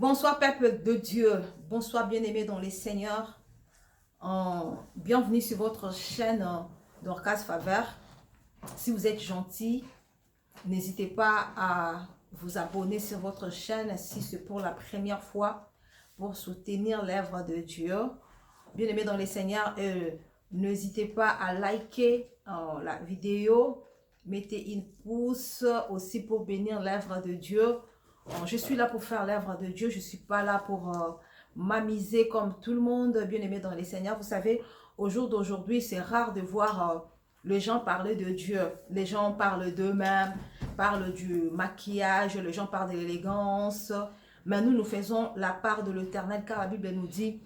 Bonsoir peuple de Dieu, bonsoir bien-aimés dans les seigneurs. Bienvenue sur votre chaîne Dorcas Faveur. Si vous êtes gentil, n'hésitez pas à vous abonner sur votre chaîne si c'est pour la première fois pour soutenir l'œuvre de Dieu. Bien-aimés dans les seigneurs, n'hésitez pas à liker la vidéo, mettez une pouce aussi pour bénir l'œuvre de Dieu. Je suis là pour faire l'œuvre de Dieu. Je ne suis pas là pour m'amuser comme tout le monde, bien aimé dans les seigneurs. Vous savez, au jour d'aujourd'hui, c'est rare de voir les gens parler de Dieu. Les gens parlent d'eux-mêmes, parlent du maquillage, les gens parlent de l'élégance. Mais nous, nous faisons la part de l'Éternel, car la Bible nous dit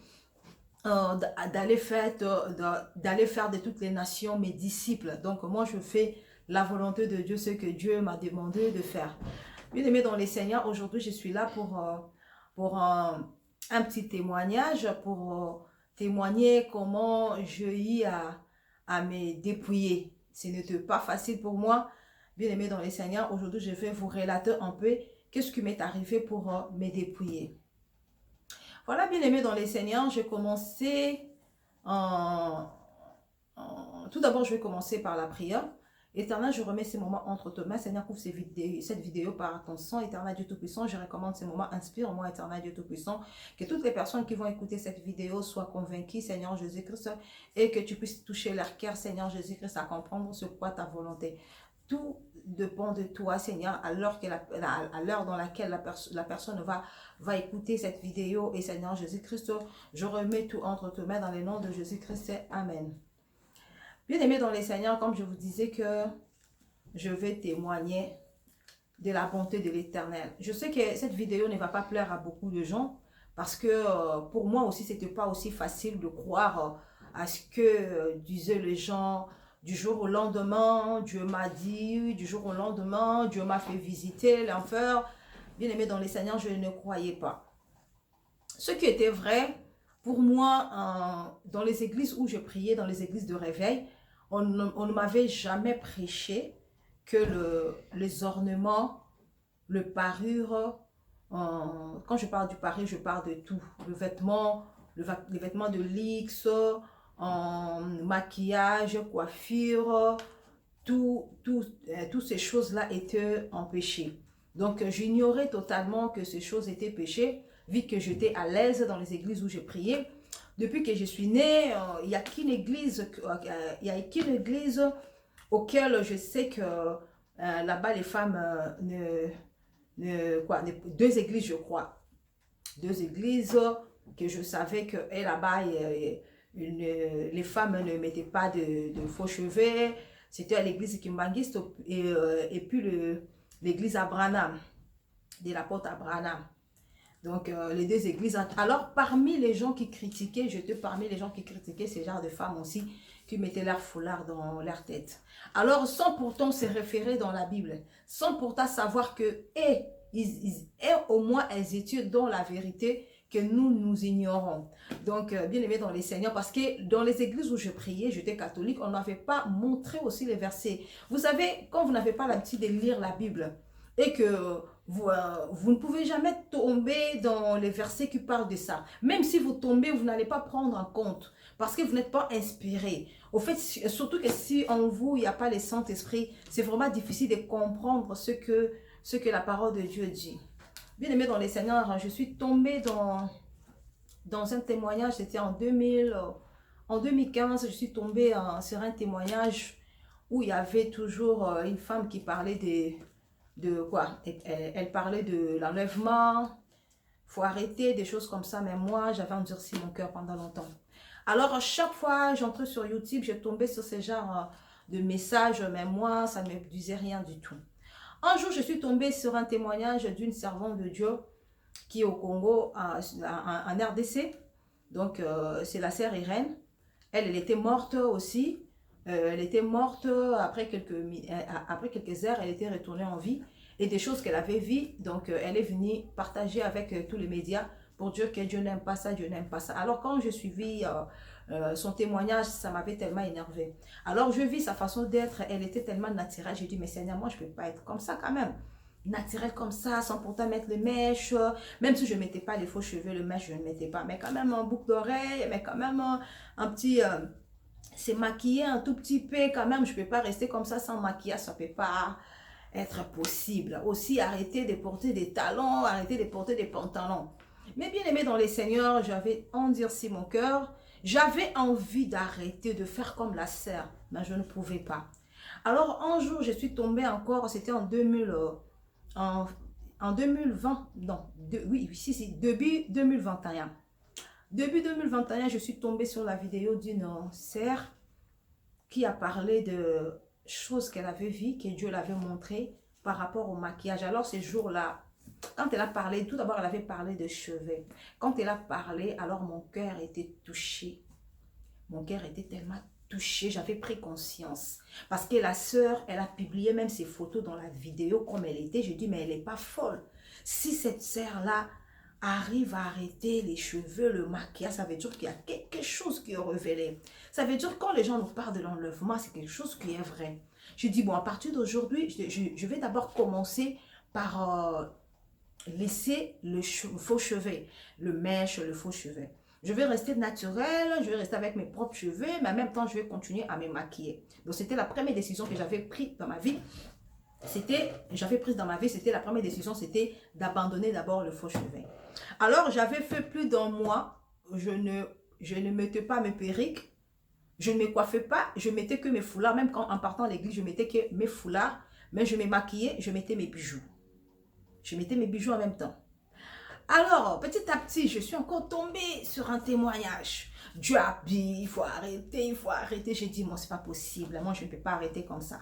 d'aller faire de toutes les nations mes disciples. Donc, moi, je fais la volonté de Dieu, ce que Dieu m'a demandé de faire. Bien-aimés dans les seigneurs, aujourd'hui je suis là pour un petit témoignage, pour témoigner comment j'ai eu à me dépouiller. Ce n'était pas facile pour moi. Bien-aimés dans les seigneurs, aujourd'hui je vais vous relater un peu qu'est-ce qui m'est arrivé pour me dépouiller. Voilà, bien-aimés dans les seigneurs, j'ai commencé tout d'abord je vais commencer par la prière. Éternel, je remets ces moments entre tes mains. Seigneur, couvre cette vidéo par ton sang. Éternel Dieu Tout-Puissant, je recommande ces moments. Inspire-moi, Éternel Dieu Tout-Puissant. Que toutes les personnes qui vont écouter cette vidéo soient convaincues, Seigneur Jésus-Christ, et que tu puisses toucher leur cœur, Seigneur Jésus-Christ, à comprendre ce quoi ta volonté. Tout dépend de toi, Seigneur, à l'heure dans laquelle la personne va écouter cette vidéo. Et Seigneur Jésus-Christ, je remets tout entre tes mains dans le nom de Jésus-Christ. Amen. Bien-aimés dans les seigneurs, comme je vous disais que je vais témoigner de la bonté de l'Éternel. Je sais que cette vidéo ne va pas plaire à beaucoup de gens parce que pour moi aussi, ce n'était pas aussi facile de croire à ce que disaient les gens. Du jour au lendemain, Dieu m'a dit, du jour au lendemain, Dieu m'a fait visiter l'enfer. Bien-aimés dans les seigneurs, je ne croyais pas. Ce qui était vrai, pour moi, dans les églises où je priais, dans les églises de réveil, on ne m'avait jamais prêché que les ornements, le parure, quand je parle du parure, je parle de tout. Le vêtement, les vêtements de luxe, maquillage, coiffure, toutes ces choses-là étaient empêchées. Donc, j'ignorais totalement que ces choses étaient péchées, vu que j'étais à l'aise dans les églises où je priais. Depuis que je suis née, il n'y a qu'une église, auquel je sais que là-bas les femmes deux églises je crois, deux églises que je savais que là-bas les femmes ne mettaient pas de faux cheveux. C'était l'église Kimbangiste et puis l'église Abraham, de la porte Abraham. Donc, les deux églises. Alors, parmi les gens qui critiquaient, j'étais parmi les gens qui critiquaient ces genres de femmes aussi, qui mettaient leur foulard dans leur tête. Alors, sans pourtant se référer dans la Bible, sans pourtant savoir que, au moins, elles étaient dans la vérité que nous ignorons. Donc, bien aimé dans les seigneurs, parce que dans les églises où je priais, j'étais catholique, on n'avait pas montré aussi les versets. Vous savez, quand vous n'avez pas l'habitude de lire la Bible, et que vous ne pouvez jamais tomber dans les versets qui parlent de ça. Même si vous tombez, vous n'allez pas prendre en compte parce que vous n'êtes pas inspiré. Au fait, surtout que si en vous, il n'y a pas le Saint-Esprit, c'est vraiment difficile de comprendre ce que la parole de Dieu dit. Bien aimé dans les seigneurs, je suis tombée dans un témoignage, c'était en 2015, je suis tombée sur un témoignage où il y avait toujours une femme qui parlait de quoi? Elle parlait de l'enlèvement, faut arrêter, des choses comme ça. Mais moi, j'avais endurci mon cœur pendant longtemps. Alors, à chaque fois, j'entrais sur YouTube, je tombais sur ce genre de messages, mais moi, ça ne me disait rien du tout. Un jour, je suis tombée sur un témoignage d'une servante de Dieu qui est au Congo, en RDC. Donc, c'est la sœur Irène. Elle était morte aussi. Elle était morte après quelques heures, elle était retournée en vie et des choses qu'elle avait vues, donc elle est venue partager avec tous les médias pour dire que Dieu n'aime pas ça, Dieu n'aime pas ça. Alors quand je suivis son témoignage, ça m'avait tellement énervé. Alors je vis sa façon d'être, elle était tellement naturelle, j'ai dit mais Seigneur, moi je ne peux pas être comme ça quand même. naturel comme ça, sans pourtant mettre les mèches. Même si je ne mettais pas les faux cheveux, le mèche, je ne mettais pas. Mais quand même un boucle d'oreille, mais quand même un petit... c'est maquillé un tout petit peu quand même. Je ne peux pas rester comme ça sans maquillage. Ça ne peut pas être possible. Aussi, arrêter de porter des talons, arrêter de porter des pantalons. Mais bien aimé dans les seigneurs, j'avais endurci mon cœur. J'avais envie d'arrêter de faire comme la sœur, mais je ne pouvais pas. Alors un jour, je suis tombée encore, c'était en 2000, en 2020, non, oui, si, début 2021. Début 2021, je suis tombée sur la vidéo d'une sœur qui a parlé de choses qu'elle avait vues, que Dieu l'avait montré par rapport au maquillage. Alors ces jours-là, quand elle a parlé, tout d'abord elle avait parlé de cheveux. Quand elle a parlé, alors mon cœur était touché. Mon cœur était tellement touché, j'avais pris conscience. Parce que la sœur, elle a publié même ses photos dans la vidéo comme elle était. Je dis, mais elle n'est pas folle. Si cette sœur-là arrive à arrêter les cheveux, le maquillage, ça veut dire qu'il y a quelque chose qui est révélé. Ça veut dire que quand les gens nous parlent de l'enlèvement, c'est quelque chose qui est vrai. Je dis, bon, à partir d'aujourd'hui, je vais d'abord commencer par laisser le faux cheveux, le mèche, le faux cheveux. Je vais rester naturelle, je vais rester avec mes propres cheveux, mais en même temps, je vais continuer à me maquiller. Donc, c'était la première décision que j'avais prise dans ma vie. La première décision, c'était d'abandonner d'abord le faux cheveux. Alors, j'avais fait plus d'un mois, je ne mettais pas mes perruques, je ne me coiffais pas, je mettais que mes foulards, même quand en partant à l'église, je mettais que mes foulards, mais je me maquillais, je mettais mes bijoux. Je mettais mes bijoux en même temps. Alors, petit à petit, je suis encore tombée sur un témoignage. Dieu a dit, il faut arrêter, il faut arrêter. J'ai dit, moi, c'est pas possible. Moi, je ne peux pas arrêter comme ça.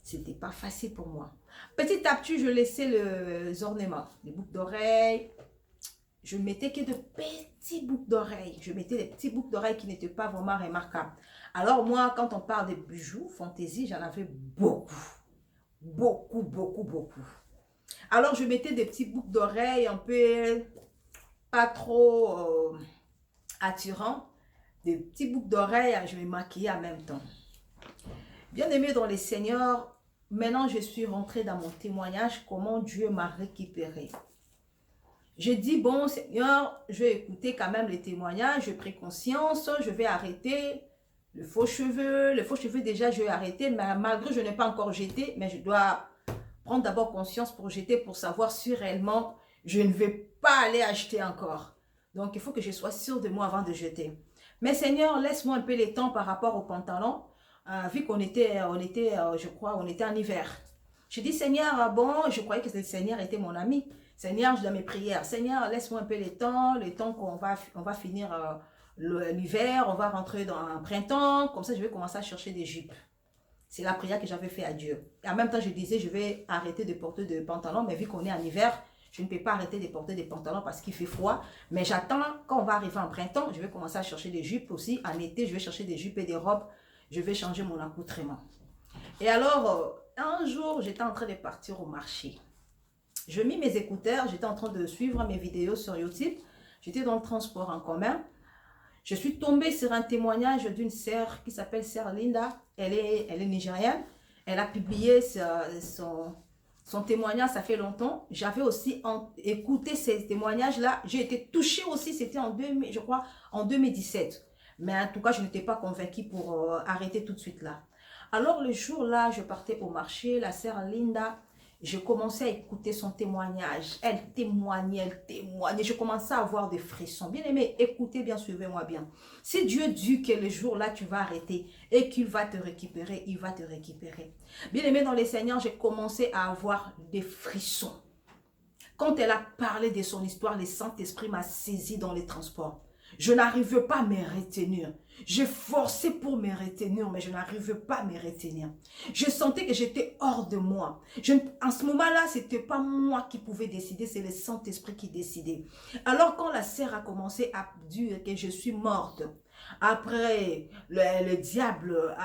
C'était pas facile pour moi. Petit à petit, je laissais les ornements, les boucles d'oreilles. Je mettais que de petits boucles d'oreilles. Je mettais des petits boucles d'oreilles qui n'étaient pas vraiment remarquables. Alors, moi, quand on parle de bijoux, fantaisie, j'en avais beaucoup. Beaucoup, beaucoup, beaucoup. Alors, je mettais des petits boucles d'oreilles un peu pas trop attirants. Des petits boucles d'oreilles, je me maquillais en même temps. Bien aimé dans les seigneurs, maintenant je suis rentrée dans mon témoignage, comment Dieu m'a récupérée. J'ai dit, bon Seigneur, je vais écouter quand même les témoignages, j'ai pris conscience, je vais arrêter le faux cheveux. Le faux cheveux déjà, je vais arrêter, mais malgré je n'ai pas encore jeté, mais je dois prendre d'abord conscience pour jeter, pour savoir si réellement je ne vais pas aller acheter encore. Donc, il faut que je sois sûre de moi avant de jeter. Mais Seigneur, laisse-moi un peu les temps par rapport aux pantalons, vu qu'on était, je crois, on était en hiver. Je dis, Seigneur, bon, je croyais que le Seigneur était mon ami. Seigneur, je dois mes prières. Seigneur, laisse-moi un peu les temps qu'on va finir l'hiver, on va rentrer dans un printemps, comme ça je vais commencer à chercher des jupes. C'est la prière que j'avais fait à Dieu. Et en même temps, je disais, je vais arrêter de porter des pantalons, mais vu qu'on est en hiver, je ne peux pas arrêter de porter des pantalons parce qu'il fait froid. Mais j'attends, quand on va arriver en printemps, je vais commencer à chercher des jupes aussi. En été, je vais chercher des jupes et des robes. Je vais changer mon accoutrement. Et alors, un jour, j'étais en train de partir au marché. Je mis mes écouteurs, j'étais en train de suivre mes vidéos sur YouTube. J'étais dans le transport en commun. Je suis tombée sur un témoignage d'une sœur qui s'appelle Sœur Linda. Elle est nigérienne. Elle a publié son témoignage, ça fait longtemps. J'avais aussi écouté ces témoignages-là. J'ai été touchée aussi, c'était en 2000, je crois, en 2017. Mais en tout cas, je n'étais pas convaincue pour arrêter tout de suite là. Alors, le jour-là, je partais au marché. La sœur Linda, je commençais à écouter son témoignage. Elle témoignait. Je commençais à avoir des frissons. Bien aimé, écoutez bien, suivez-moi bien. Si Dieu dit que le jour-là, tu vas arrêter et qu'il va te récupérer, il va te récupérer. Bien aimé, dans les Seigneurs, j'ai commencé à avoir des frissons. Quand elle a parlé de son histoire, le Saint-Esprit m'a saisi dans les transports. Je n'arrivais pas à me retenir. J'ai forcé pour me retenir, mais je n'arrivais pas à me retenir. Je sentais que j'étais hors de moi. En ce moment-là, ce n'était pas moi qui pouvais décider, c'est le Saint-Esprit qui décidait. Alors, quand la sœur a commencé à dire que je suis morte, après, le diable,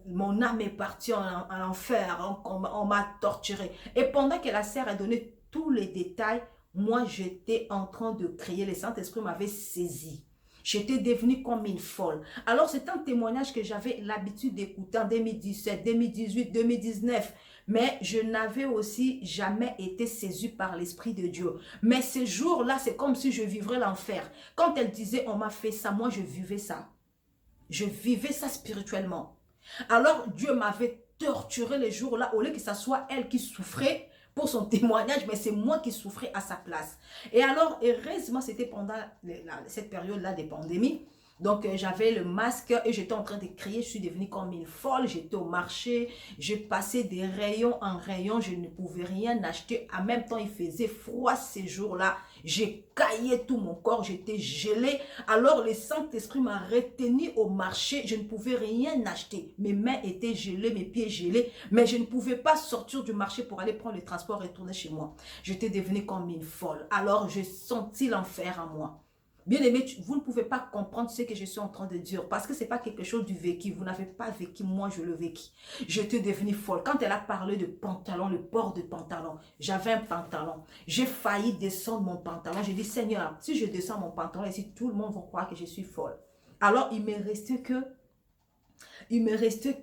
mon âme est partie en enfer, on m'a torturé. Et pendant que la sœur a donné tous les détails, moi, j'étais en train de crier. Le Saint-Esprit m'avait saisi. J'étais devenue comme une folle. Alors, c'est un témoignage que j'avais l'habitude d'écouter en 2017, 2018, 2019. Mais je n'avais aussi jamais été saisie par l'Esprit de Dieu. Mais ces jours-là, c'est comme si je vivrais l'enfer. Quand elle disait, on m'a fait ça, moi je vivais ça. Je vivais ça spirituellement. Alors Dieu m'avait torturé les jours-là, au lieu que ce soit elle qui souffrait pour son témoignage, mais c'est moi qui souffrais à sa place. Et alors, heureusement, c'était pendant cette période-là des pandémies. Donc, j'avais le masque et j'étais en train de crier. Je suis devenue comme une folle. J'étais au marché. J'ai passé des rayons en rayons. Je ne pouvais rien acheter. En même temps, il faisait froid ces jours-là. J'ai caillé tout mon corps. J'étais gelée. Alors, le Saint-Esprit m'a retenu au marché. Je ne pouvais rien acheter. Mes mains étaient gelées, mes pieds gelés. Mais je ne pouvais pas sortir du marché pour aller prendre le transport et retourner chez moi. J'étais devenue comme une folle. Alors, j'ai senti l'enfer en moi. Bien aimé, vous ne pouvez pas comprendre ce que je suis en train de dire parce que ce n'est pas quelque chose du vécu. Vous n'avez pas vécu, moi je le vécu. J'étais devenue folle. Quand elle a parlé de pantalon, le port de pantalon, j'avais un pantalon. J'ai failli descendre mon pantalon. J'ai dit, Seigneur, si je descends mon pantalon ici, tout le monde va croire que je suis folle. Alors il me restait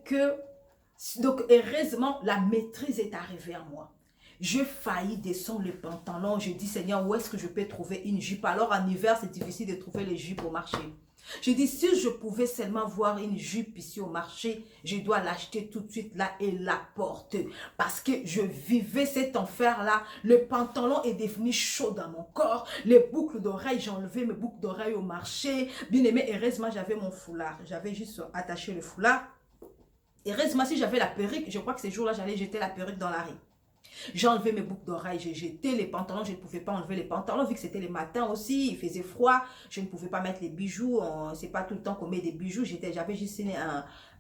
que, donc heureusement, la maîtrise est arrivée à moi. Je faillis descendre le pantalon. Je dis, Seigneur, où est-ce que je peux trouver une jupe? Alors, en hiver, c'est difficile de trouver les jupes au marché. Je dis, si je pouvais seulement voir une jupe ici au marché, je dois l'acheter tout de suite là et la porter. Parce que je vivais cet enfer-là. Le pantalon est devenu chaud dans mon corps. Les boucles d'oreilles, j'ai enlevé mes boucles d'oreilles au marché. Bien aimé, heureusement, j'avais mon foulard. J'avais juste attaché le foulard. Heureusement, si j'avais la perruque, je crois que ces jours-là, j'allais jeter la perruque dans la rue. J'ai enlevé mes boucles d'oreilles, j'ai jeté les pantalons, je ne pouvais pas enlever les pantalons vu que c'était le matin aussi, il faisait froid, je ne pouvais pas mettre les bijoux, c'est pas tout le temps qu'on met des bijoux, j'avais juste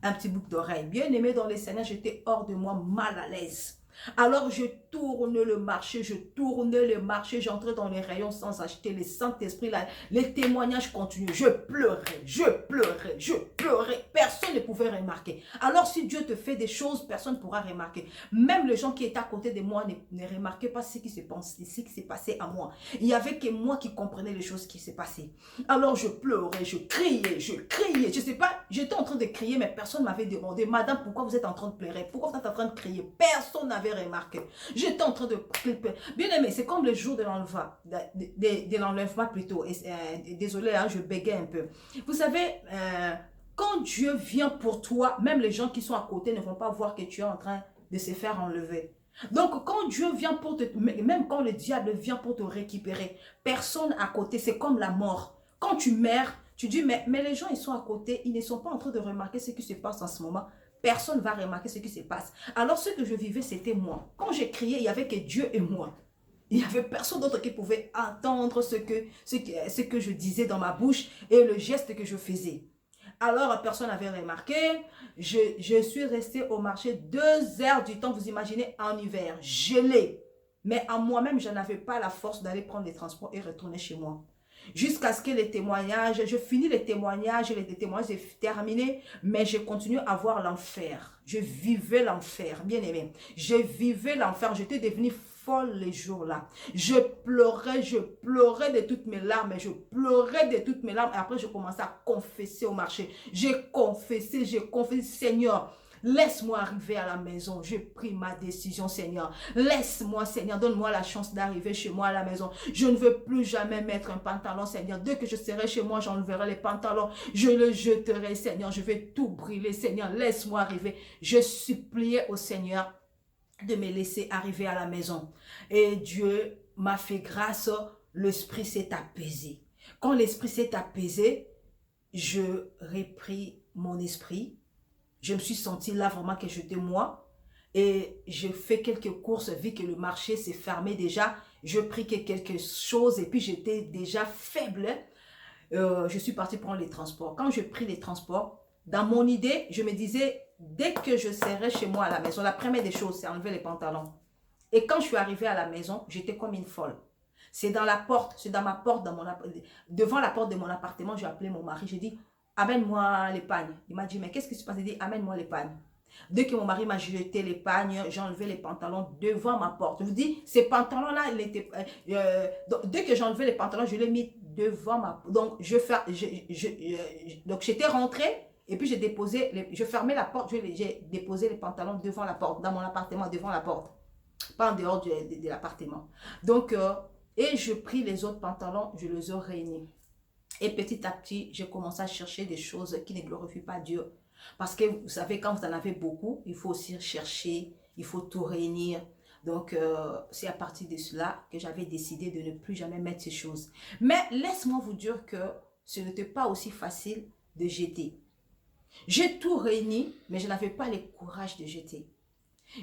un petit boucle d'oreille. Bien aimé dans les Seigneurs, j'étais hors de moi, mal à l'aise. Alors je tourne le marché, j'entrais dans les rayons sans acheter. Le Saint-Esprit, les témoignages continuent. Je pleurais. Personne ne pouvait remarquer. Alors si Dieu te fait des choses, personne ne pourra remarquer. Même les gens qui étaient à côté de moi ne remarquaient pas ce qui s'est passé à moi. Il n'y avait que moi qui comprenais les choses qui s'est passées. Alors je pleurais, je criais. Je sais pas, j'étais en train de crier, mais personne ne m'avait demandé, Madame, pourquoi vous êtes en train de pleurer? Pourquoi vous êtes en train de crier? Personne n'avait remarqué. J'étais en train de... Bien aimé, c'est comme le jour de l'enlèvement plutôt. Désolé, hein, je bégayais un peu. Vous savez, quand Dieu vient pour toi, même les gens qui sont à côté ne vont pas voir que tu es en train de se faire enlever. Donc, quand Dieu vient pour te... Même quand le diable vient pour te récupérer, personne à côté, c'est comme la mort. Quand tu meurs, tu dis, mais les gens, ils sont à côté, ils ne sont pas en train de remarquer ce qui se passe en ce moment. Personne ne va remarquer ce qui se passe. Alors, ce que je vivais, c'était moi. Quand j'ai crié, il n'y avait que Dieu et moi. Il n'y avait personne d'autre qui pouvait entendre ce que je disais dans ma bouche et le geste que je faisais. Alors, personne n'avait remarqué. Je suis restée au marché 2 heures du temps, vous imaginez, en hiver, gelée. Mais en moi-même, je n'avais pas la force d'aller prendre les transports et retourner chez moi. Jusqu'à ce que les témoignages, je finis les témoignages est terminé, mais je continue à voir l'enfer. Je vivais l'enfer, bien aimé. Je vivais l'enfer, j'étais devenue folle les jours-là. Je pleurais de toutes mes larmes, et après je commençais à confesser au marché. J'ai confessé, Seigneur, laisse-moi arriver à la maison. J'ai pris ma décision, Seigneur. Laisse-moi, Seigneur. Donne-moi la chance d'arriver chez moi à la maison. Je ne veux plus jamais mettre un pantalon, Seigneur. Dès que je serai chez moi, j'enlèverai les pantalons. Je le jeterai, Seigneur. Je vais tout brûler, Seigneur. Laisse-moi arriver. Je suppliais au Seigneur de me laisser arriver à la maison. Et Dieu m'a fait grâce. L'esprit s'est apaisé. Quand l'esprit s'est apaisé, je repris mon esprit. Je me suis sentie là vraiment que j'étais moi. Et je fais quelques courses, vu que le marché s'est fermé déjà. Je pris quelque chose et puis j'étais déjà faible. Je suis partie prendre les transports. Quand j'ai pris les transports, dans mon idée, je me disais, dès que je serai chez moi à la maison, la première des choses, c'est enlever les pantalons. Et quand je suis arrivée à la maison, j'étais comme une folle. C'est dans la porte, devant la porte de mon appartement, j'ai appelé mon mari, j'ai dit, amène-moi l'épargne. Il m'a dit, mais qu'est-ce qui se passe? Il dit, amène-moi l'épargne. Dès que mon mari m'a jeté l'épargne, j'ai enlevé les pantalons devant ma porte. Je vous dis, ces pantalons-là, dès que j'ai enlevé les pantalons, je les ai mis devant ma... Donc, donc j'étais rentrée et puis j'ai déposé, je fermais la porte, j'ai déposé les pantalons devant la porte, dans mon appartement, devant la porte, pas en dehors de l'appartement. Donc, et je pris les autres pantalons, je les ai réunis. Et petit à petit, j'ai commencé à chercher des choses qui ne glorifient pas Dieu. Parce que vous savez, quand vous en avez beaucoup, il faut aussi chercher, il faut tout réunir. Donc, c'est à partir de cela que j'avais décidé de ne plus jamais mettre ces choses. Mais laisse-moi vous dire que ce n'était pas aussi facile de jeter. J'ai tout réuni, mais je n'avais pas le courage de jeter.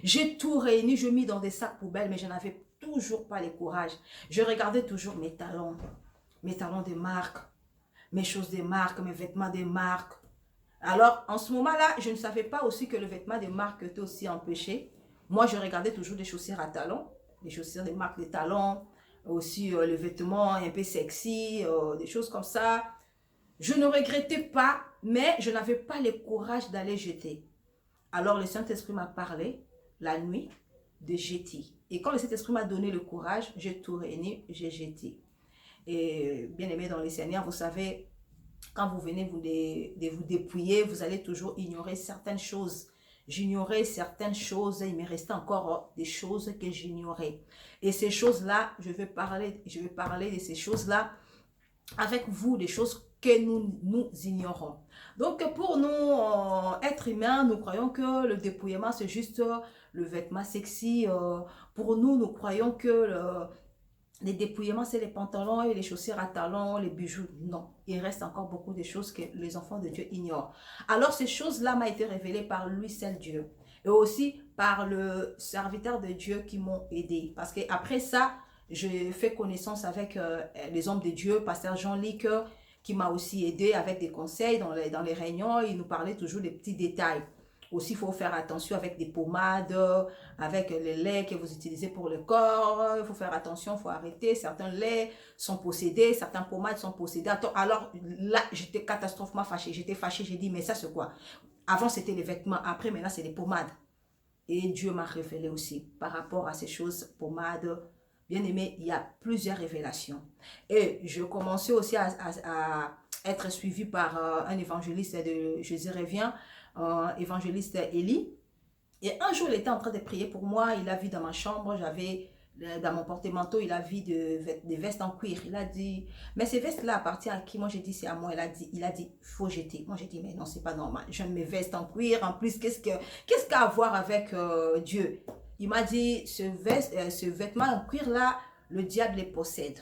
J'ai tout réuni, je mis dans des sacs poubelles, mais je n'avais toujours pas le courage. Je regardais toujours mes talons de marque, mes choses de marque, mes vêtements de marque. Alors, en ce moment-là, je ne savais pas aussi que le vêtement de marque était aussi empêché. Moi, je regardais toujours des chaussures à talons, des chaussures de marque de talons, aussi le vêtement un peu sexy, des choses comme ça. Je ne regrettais pas, mais je n'avais pas le courage d'aller jeter. Alors, le Saint-Esprit m'a parlé la nuit de jeter. Et quand le Saint-Esprit m'a donné le courage, j'ai tout réuni, j'ai jeté. Et bien aimé dans les Seigneurs, vous savez, quand vous venez de vous dépouiller, vous allez toujours ignorer certaines choses. J'ignorais certaines choses, il me restait encore des choses que j'ignorais. Et ces choses-là, je vais parler de ces choses-là avec vous, des choses que nous ignorons. Donc, pour nous, êtres humains, nous croyons que le dépouillement, c'est juste le vêtement sexy. Pour nous, nous croyons que les dépouillements, c'est les pantalons et les chaussures à talons, les bijoux. Non, il reste encore beaucoup de choses que les enfants de Dieu ignorent. Alors, ces choses-là m'ont été révélées par lui, seul Dieu. Et aussi par le serviteur de Dieu qui m'ont aidé. Parce qu'après ça, j'ai fait connaissance avec les hommes de Dieu, pasteur Jean-Luc, qui m'a aussi aidé avec des conseils dans les réunions. Il nous parlait toujours des petits détails. Aussi, il faut faire attention avec des pommades, avec les laits que vous utilisez pour le corps. Il faut faire attention, il faut arrêter. Certains laits sont possédés, certaines pommades sont possédées. Alors là, j'étais catastrophement fâchée. J'étais fâchée, j'ai dit, mais ça c'est quoi? Avant, c'était les vêtements. Après, maintenant, c'est les pommades. Et Dieu m'a révélé aussi par rapport à ces choses, pommades. Bien aimé, il y a plusieurs révélations. Et je commençais aussi à être suivie par un évangéliste de Jésus revient, évangéliste Élie. Et un jour, il était en train de prier pour moi. Il a vu dans ma chambre, j'avais dans mon porte-manteau, il a vu des vestes en cuir. Il a dit, mais ces vestes-là appartiennent à qui? Moi, j'ai dit, c'est à moi. Il a dit, faut jeter. Moi, j'ai dit, mais non, c'est pas normal. J'aime mes vestes en cuir. En plus, qu'est-ce qu'il y a à voir avec Dieu? Il m'a dit, ce vêtement en cuir-là, le diable les possède.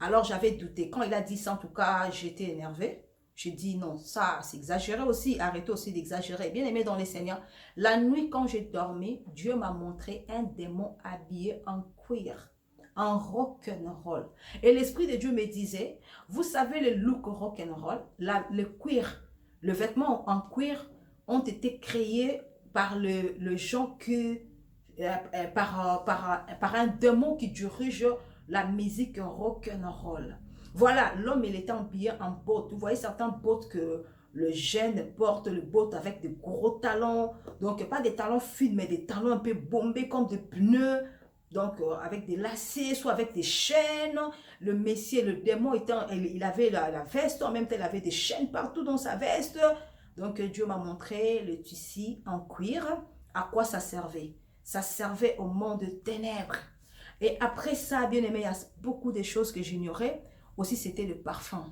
Alors, j'avais douté. Quand il a dit ça, en tout cas, j'étais énervée. J'ai dit non, ça c'est exagéré aussi, arrêtez aussi d'exagérer. Bien aimé dans les Seigneurs, la nuit quand j'ai dormi, Dieu m'a montré un démon habillé en cuir, en rock'n'roll. Et l'Esprit de Dieu me disait, vous savez le look rock'n'roll, le cuir, le vêtement en cuir ont été créés par le gens par un démon qui dirige la musique rock'n'roll. Voilà, l'homme, il était habillé en bottes. Vous voyez certains bottes que le jeune porte, le bottes avec de gros talons. Donc, pas des talons fins, mais des talons un peu bombés comme des pneus. Donc, avec des lacets, soit avec des chaînes. Le messier, le démon, il avait la veste. En même temps, il avait des chaînes partout dans sa veste. Donc, Dieu m'a montré le tissu en cuir. À quoi ça servait? Ça servait au monde de ténèbres. Et après ça, bien aimé, il y a beaucoup de choses que j'ignorais. Aussi, c'était le parfum.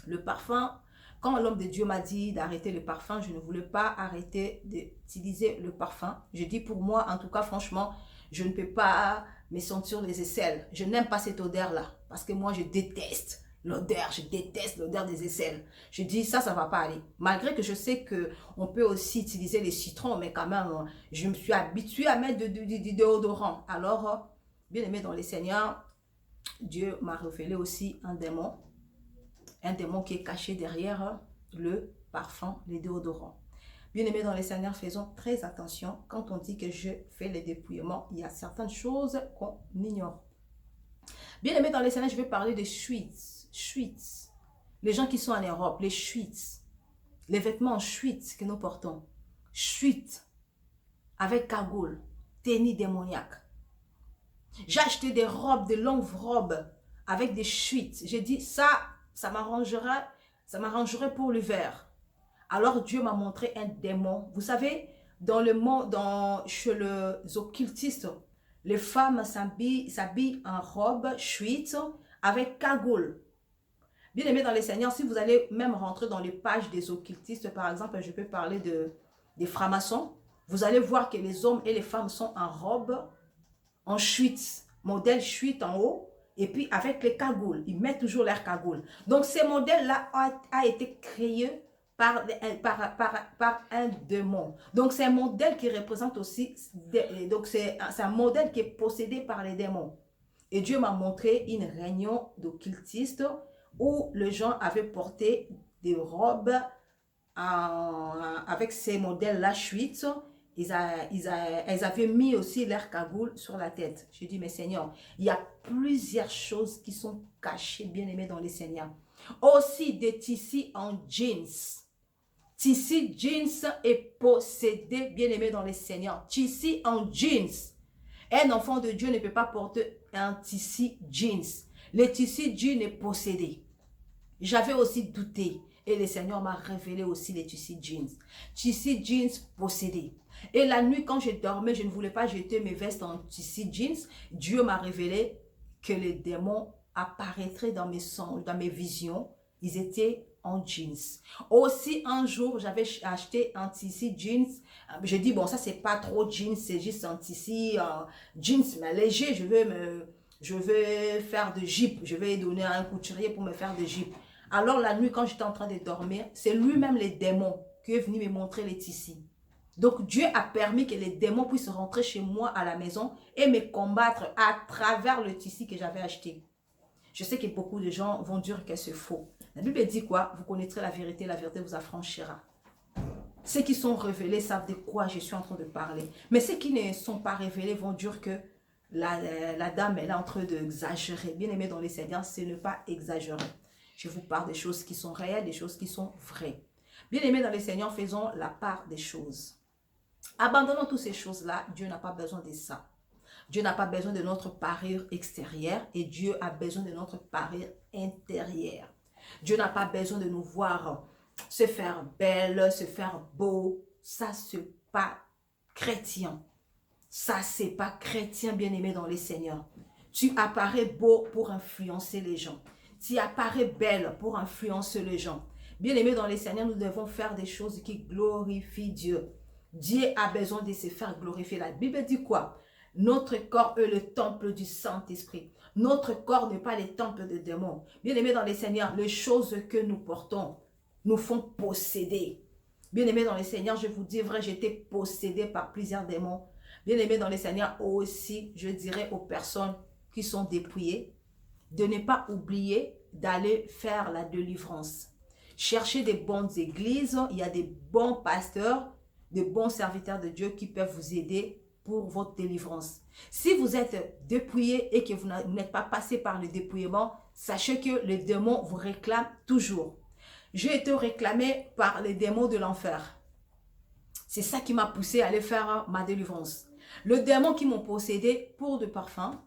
Le parfum, quand l'homme de Dieu m'a dit d'arrêter le parfum, je ne voulais pas arrêter d'utiliser le parfum. Je dis pour moi, en tout cas, franchement, je ne peux pas me sentir les aisselles. Je n'aime pas cette odeur-là. Parce que moi, je déteste l'odeur. Je déteste l'odeur des aisselles. Je dis, ça ne va pas aller. Malgré que je sais qu'on peut aussi utiliser les citrons, mais quand même, je me suis habituée à mettre du déodorant. Alors, bien aimé dans les Seigneurs, Dieu m'a révélé aussi un démon qui est caché derrière le parfum, les déodorants. Bien aimé dans les Seigneurs, faisons très attention. Quand on dit que je fais les dépouillements, il y a certaines choses qu'on ignore. Bien aimé dans les Seigneurs, je vais parler des sweats. Les gens qui sont en Europe, les sweats. Les vêtements en sweats que nous portons. Sweats avec cagoule, tenue démoniaque. J'ai acheté des robes, de longues robes avec des fuites. J'ai dit, ça m'arrangerait pour l'hiver. Alors Dieu m'a montré un démon. Vous savez, dans le monde, chez les occultistes, les femmes s'habillent en robe fuite avec cagoule. Bien aimé dans les Seigneurs, si vous allez même rentrer dans les pages des occultistes, par exemple, je peux parler des francs-maçons, vous allez voir que les hommes et les femmes sont en robe, en fuite, modèle fuite en haut, et puis avec les cagoules, ils mettent toujours leurs cagoules. Donc ces modèles-là a été créé par un démon. Donc c'est un modèle qui représente aussi, donc c'est un modèle qui est possédé par les démons. Et Dieu m'a montré une réunion d'occultistes où les gens avaient porté des robes avec ces modèles-là fuites. Ils avaient mis aussi leur cagoule sur la tête. Je dis, mais Seigneur, il y a plusieurs choses qui sont cachées, bien aimées dans les Seigneurs. Aussi des tissus en jeans. Tissu jeans est possédé, bien aimé dans les Seigneurs. Tissu en jeans. Un enfant de Dieu ne peut pas porter un tissu jeans. Le tissu jeans est possédé. J'avais aussi douté. Et le Seigneur m'a révélé aussi les tissus jeans. Tissu jeans possédé. Et la nuit, quand je dormais, je ne voulais pas jeter mes vestes en tissu jeans. Dieu m'a révélé que les démons apparaîtraient dans mes visions. Ils étaient en jeans. Aussi, un jour, j'avais acheté un tissu jeans. Je dis, bon, ça, c'est pas trop jeans, c'est juste un tissu jeans, mais léger. Je vais faire de jeep. Je vais donner à un couturier pour me faire de jeep. Alors, la nuit, quand j'étais en train de dormir, c'est lui-même, les démons, qui est venu me montrer les tissus. Donc, Dieu a permis que les démons puissent rentrer chez moi à la maison et me combattre à travers le tissu que j'avais acheté. Je sais que beaucoup de gens vont dire que c'est faux. La Bible dit quoi? Vous connaîtrez la vérité vous affranchira. Ceux qui sont révélés savent de quoi je suis en train de parler. Mais ceux qui ne sont pas révélés vont dire que la dame elle est en train d'exagérer. Bien aimé dans les Seigneurs, c'est ne pas exagérer. Je vous parle des choses qui sont réelles, des choses qui sont vraies. Bien aimé dans les Seigneurs, faisons la part des choses. Abandonnons toutes ces choses-là. Dieu n'a pas besoin de ça. Dieu n'a pas besoin de notre parure extérieure et Dieu a besoin de notre parure intérieure. Dieu n'a pas besoin de nous voir se faire belle, se faire beau. Ça, c'est pas chrétien. Ça, c'est pas chrétien, bien-aimé dans les Seigneurs. Tu apparais beau pour influencer les gens. Tu apparais belle pour influencer les gens. Bien-aimé dans les Seigneurs, nous devons faire des choses qui glorifient Dieu. Dieu a besoin de se faire glorifier. La Bible dit quoi? Notre corps est le temple du Saint-Esprit. Notre corps n'est pas le temple de démons. Bien-aimés dans les Seigneurs, les choses que nous portons nous font posséder. Bien-aimés dans les Seigneurs, je vous dis vrai, j'étais possédé par plusieurs démons. Bien-aimés dans les Seigneurs, aussi, je dirais aux personnes qui sont dépouillées, de ne pas oublier d'aller faire la délivrance. Cherchez des bonnes églises, il y a des bons pasteurs, des bons serviteurs de Dieu qui peuvent vous aider pour votre délivrance. Si vous êtes dépouillé et que vous n'êtes pas passé par le dépouillement, sachez que les démons vous réclament toujours. J'ai été réclamé par les démons de l'enfer. C'est ça qui m'a poussé à aller faire ma délivrance. Le démon qui m'ont possédé pour de parfums,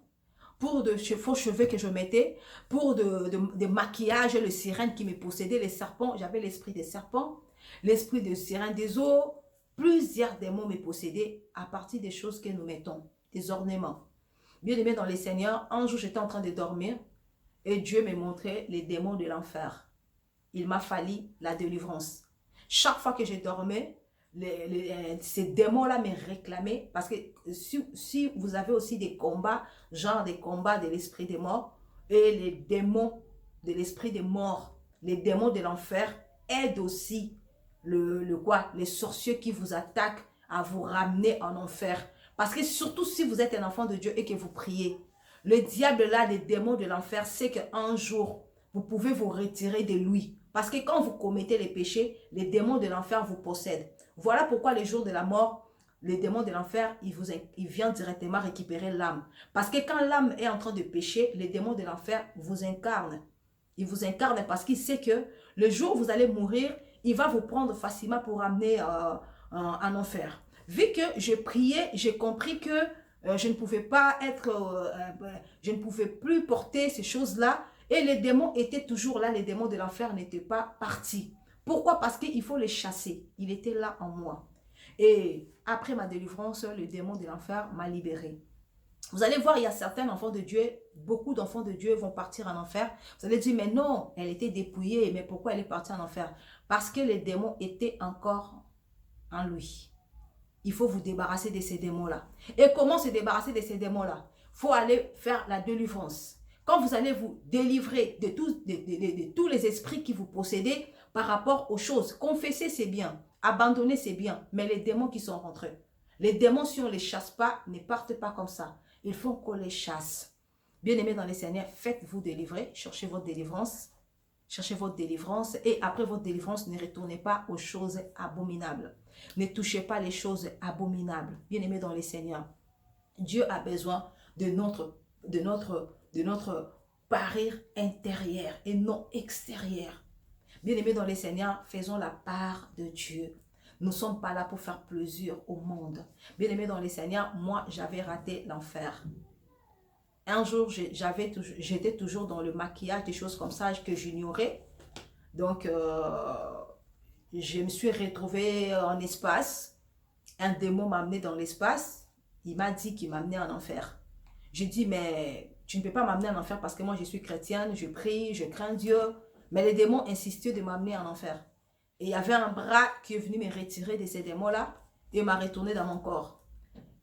pour de faux cheveux que je mettais, pour de maquillage, le sirène qui me possédait, les serpents, j'avais l'esprit des serpents, l'esprit de sirène des eaux. Plusieurs démons me possédaient à partir des choses que nous mettons, des ornements. Bien aimé dans les Seigneurs, un jour j'étais en train de dormir et Dieu me montrait les démons de l'enfer. Il m'a fallu la délivrance. Chaque fois que je dormais, ces démons-là me réclamaient parce que si vous avez aussi des combats, genre des combats de l'esprit des morts et les démons de l'esprit des morts, les démons de l'enfer aident aussi les sorciers qui vous attaquent à vous ramener en enfer. Parce que surtout si vous êtes un enfant de Dieu et que vous priez, le diable là, les démons de l'enfer, c'est qu'un jour, vous pouvez vous retirer de lui. Parce que quand vous commettez les péchés, les démons de l'enfer vous possèdent. Voilà pourquoi les jours de la mort, les démons de l'enfer, ils viennent directement récupérer l'âme. Parce que quand l'âme est en train de pécher, les démons de l'enfer vous incarnent. Ils vous incarnent parce qu'il sait que le jour où vous allez mourir, il va vous prendre facilement pour amener en enfer. Vu que j'ai prié, j'ai compris que je ne pouvais pas être, je ne pouvais plus porter ces choses-là. Et les démons étaient toujours là, les démons de l'enfer n'étaient pas partis. Pourquoi? Parce qu'il faut les chasser. Il était là en moi. Et après ma délivrance, le démon de l'enfer m'a libéré. Vous allez voir, il y a certains enfants de Dieu, beaucoup d'enfants de Dieu vont partir en enfer. Vous allez dire, mais non, elle était dépouillée, mais pourquoi elle est partie en enfer? Parce que les démons étaient encore en lui. Il faut vous débarrasser de ces démons-là. Et comment se débarrasser de ces démons-là? Il faut aller faire la délivrance. Quand vous allez vous délivrer de tous les esprits qui vous possédez par rapport aux choses, confesser c'est bien, abandonner c'est bien, mais les démons qui sont rentrés, les démons si on ne les chasse pas, ne partent pas comme ça. Il faut qu'on les chasse. Bien-aimés dans les Seigneurs, faites-vous délivrer, cherchez votre délivrance. Cherchez votre délivrance et après votre délivrance, ne retournez pas aux choses abominables. Ne touchez pas les choses abominables. Bien-aimés dans les Seigneurs, Dieu a besoin de notre parure intérieure et non extérieure. Bien-aimés dans les Seigneurs, faisons la part de Dieu. Nous ne sommes pas là pour faire plaisir au monde. Bien-aimés dans les Seigneurs, moi, j'avais raté l'enfer. Un jour, j'étais toujours dans le maquillage, des choses comme ça que j'ignorais. Donc, je me suis retrouvée en espace. Un démon m'a amené dans l'espace. Il m'a dit qu'il m'amenait en enfer. J'ai dit, mais tu ne peux pas m'amener en enfer parce que moi, je suis chrétienne, je prie, je crains Dieu. Mais les démons insistaient de m'amener en enfer. Et il y avait un bras qui est venu me retirer de ces démons-là et m'a retourné dans mon corps.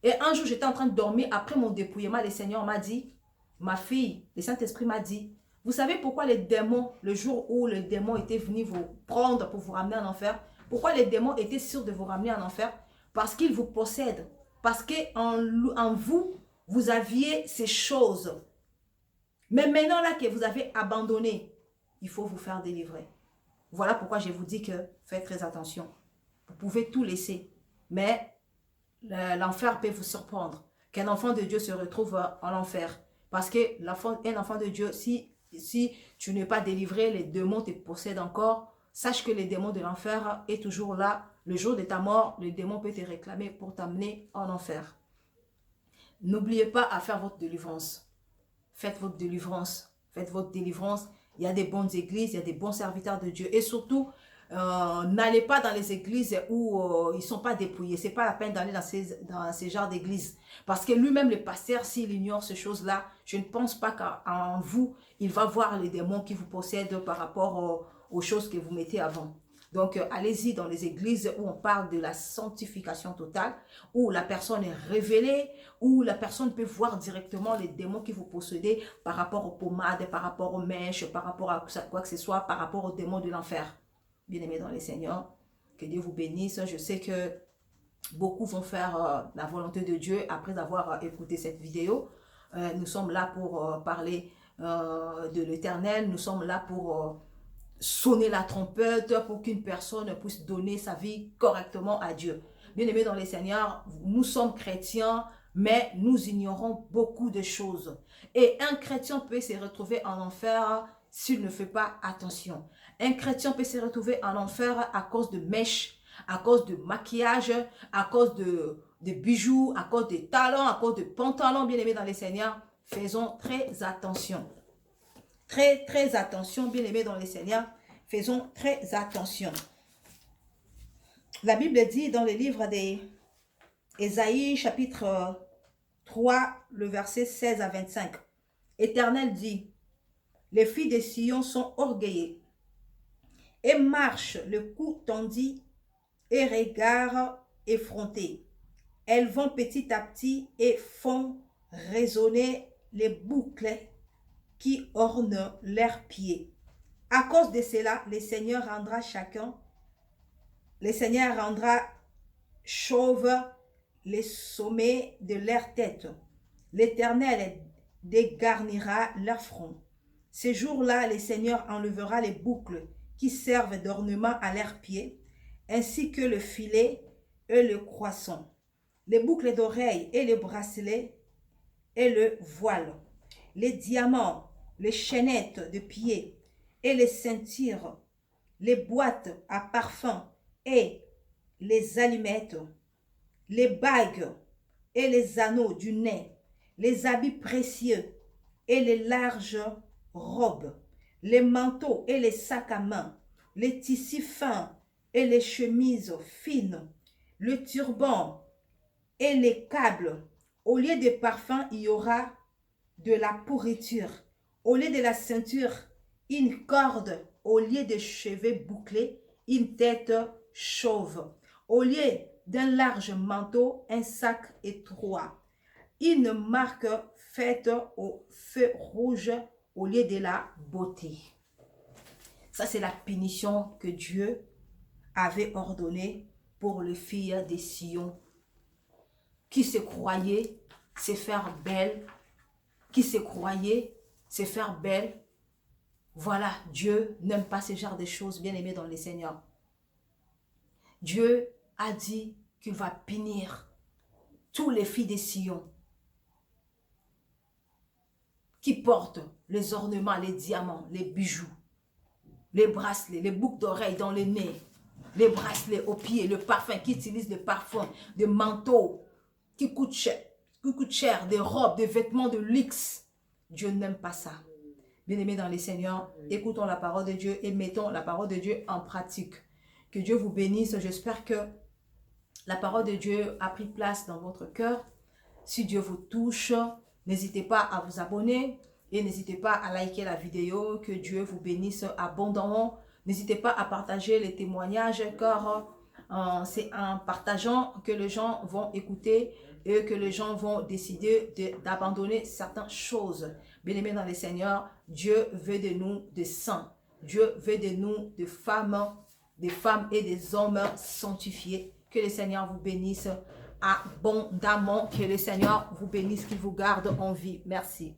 Et un jour, j'étais en train de dormir. Après mon dépouillement, le Seigneur m'a dit, ma fille, le Saint-Esprit m'a dit, vous savez pourquoi les démons, le jour où les démons étaient venus vous prendre pour vous ramener en enfer, pourquoi les démons étaient sûrs de vous ramener en enfer? Parce qu'ils vous possèdent. Parce qu'en vous, vous aviez ces choses. Mais maintenant là que vous avez abandonné, il faut vous faire délivrer. Voilà pourquoi je vous dis que faites très attention. Vous pouvez tout laisser, mais l'enfer peut vous surprendre. Qu'un enfant de Dieu se retrouve en enfer. Parce que un enfant de Dieu, si tu n'es pas délivré, les démons te possèdent encore. Sache que les démons de l'enfer est toujours là. Le jour de ta mort, le démon peut te réclamer pour t'amener en enfer. N'oubliez pas à faire votre délivrance. Faites votre délivrance. Faites votre délivrance. Il y a des bonnes églises, il y a des bons serviteurs de Dieu. Et surtout, n'allez pas dans les églises où ils ne sont pas dépouillés. Ce n'est pas la peine d'aller dans ces genres d'églises. Parce que lui-même, le pasteur, s'il ignore ces choses-là, je ne pense pas qu'en vous, il va voir les démons qui vous possèdent par rapport aux choses que vous mettez avant. Donc, allez-y dans les églises où on parle de la sanctification totale, où la personne est révélée, où la personne peut voir directement les démons qui vous possédez par rapport aux pommades, par rapport aux mèches, par rapport à quoi que ce soit, par rapport aux démons de l'enfer. Bien-aimés dans les Seigneurs, que Dieu vous bénisse. Je sais que beaucoup vont faire la volonté de Dieu après avoir écouté cette vidéo. Nous sommes là pour parler de l'Éternel. Nous sommes là pour sonner la trompette pour qu'une personne puisse donner sa vie correctement à Dieu. Bien-aimés dans les Seigneurs, nous sommes chrétiens, mais nous ignorons beaucoup de choses. Et un chrétien peut se retrouver en enfer s'il ne fait pas attention. Un chrétien peut se retrouver en enfer à cause de mèches, à cause de maquillage, à cause de bijoux, à cause de talents, à cause de pantalons. Bien-aimés dans les Seigneurs, faisons très attention. Très attention, bien-aimés dans les Seigneurs. Faisons très attention. La Bible dit dans le livre d'Ésaïe, chapitre 3, le verset 16 à 25. Éternel dit, les filles de Sion sont orgueillées et marchent le cou tendu et regard effronté. Elles vont petit à petit et font résonner les boucles qui ornent leurs pieds. À cause de cela, le Seigneur rendra chauve les sommets de leur tête. L'Éternel dégarnira leur front. Ce jour-là, le Seigneur enlèvera les boucles qui servent d'ornement à leurs pieds, ainsi que le filet et le croissant, les boucles d'oreilles et les bracelets et le voile, les diamants, les chaînettes de pied et les ceintures, les boîtes à parfum et les allumettes, les bagues et les anneaux du nez, les habits précieux et les larges robes, les manteaux et les sacs à main, les tissus fins et les chemises fines, le turban et les câbles. Au lieu des parfums, il y aura de la pourriture. Au lieu de la ceinture, une corde. Au lieu de cheveux bouclés, une tête chauve. Au lieu d'un large manteau, un sac étroit. Une marque faite au feu rouge au lieu de la beauté. Ça, c'est la punition que Dieu avait ordonnée pour les filles des Sion qui se croyaient se faire belle, qui se croyaient se faire belle. Voilà, Dieu n'aime pas ce genre de choses, bien aimés dans le Seigneur. Dieu a dit qu'il va punir tous les filles des Sion qui portent les ornements, les diamants, les bijoux, les bracelets, les boucles d'oreilles dans le nez, les bracelets aux pieds, le parfum, qui utilisent le parfum, des manteaux qui coûtent cher, des robes, des vêtements de luxe. Dieu n'aime pas ça. Bien-aimés dans les Seigneurs, écoutons la parole de Dieu et mettons la parole de Dieu en pratique. Que Dieu vous bénisse. J'espère que la parole de Dieu a pris place dans votre cœur. Si Dieu vous touche, n'hésitez pas à vous abonner et n'hésitez pas à liker la vidéo. Que Dieu vous bénisse abondamment. N'hésitez pas à partager les témoignages car c'est en partageant que les gens vont écouter et que les gens vont décider d'abandonner certaines choses. Bien-aimés dans le Seigneur, Dieu veut de nous des saints. Dieu veut de nous des femmes et des hommes sanctifiés. Que le Seigneur vous bénisse abondamment. Que le Seigneur vous bénisse, qu'il vous garde en vie. Merci.